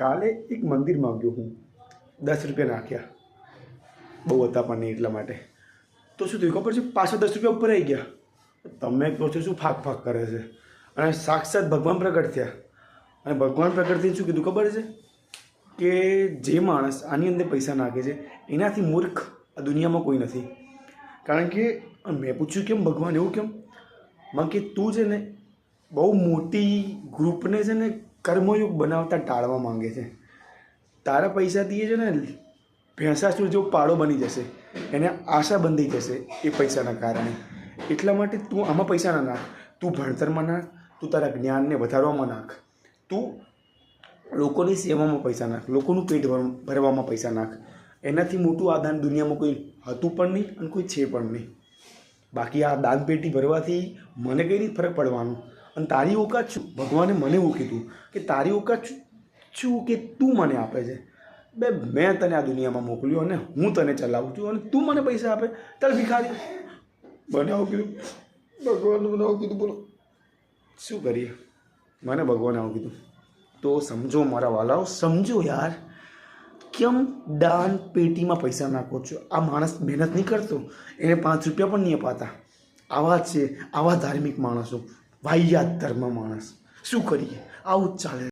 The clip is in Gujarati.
કાલે એક મંદિરમાં ગયો હું, 10 રૂપિયા નાખ્યા, બહુ હતા પણ નહીં એટલા માટે. તો શું થયું ખબર છે, પાછા 10 રૂપિયા ઉપર આવી ગયા. તમે કહો છો શું ફાક ફાક કરે છે, અને સાક્ષાત ભગવાન પ્રગટ થયા. અને ભગવાન પ્રગટ થઈને શું કીધું ખબર છે કે જે માણસ આની અંદર પૈસા નાખે છે એનાથી મૂર્ખ આ દુનિયામાં કોઈ નથી. કારણ કે મેં પૂછ્યું કેમ ભગવાન, એવું કેમ? માં કે તું છે ને બહુ મોટી ગ્રુપને છે ને કર્મયોગ બનાવતા ટાળવા માંગે છે. તારા પૈસાથી છે ને ભેંસાસુર જેવો પાડો બની જશે, એને આશા બંધી જશે એ પૈસાના કારણે. એટલા માટે તું આમાં પૈસા ના નાખ, તું ભણતરમાં નાખ, તું તારા જ્ઞાનને વધારવામાં નાખ, તું લોકોની સેવામાં પૈસા નાખ, લોકોનું પેટ ભરવામાં પૈસા નાખ. એનાથી મોટું આ દાન દુનિયામાં કોઈ હતું પણ નહીં અને કોઈ છે પણ નહીં. બાકી આ દાન પેટી ભરવાથી મને કઈ રીતે ફરક પડવાનો? અને તારી ઓકાત શું? ભગવાને મને એવું કીધું કે તારી ઓકાત શું કે તું મને આપે છે. બે મેં તને આ દુનિયામાં મોકલ્યું અને હું તને ચલાવું છું, અને તું મને પૈસા આપે? ચાલ ભિખારી. મને આવું કીધું, ભગવાને મને આવું કીધું. બોલો શું કરીએ? મને ભગવાને આવું કીધું. તો સમજો મારા વાલાઓ, સમજો યાર, કેમ દાન પેટીમાં પૈસા નાખો છો? આ માણસ મહેનત નહીં કરતો, એને 5 રૂપિયા પણ નહીં અપાતા. આવા છે, આવા ધાર્મિક માણસો, વાહિયાત ધર્મ માણસ. શું કરીએ? આવું જ ચાલે.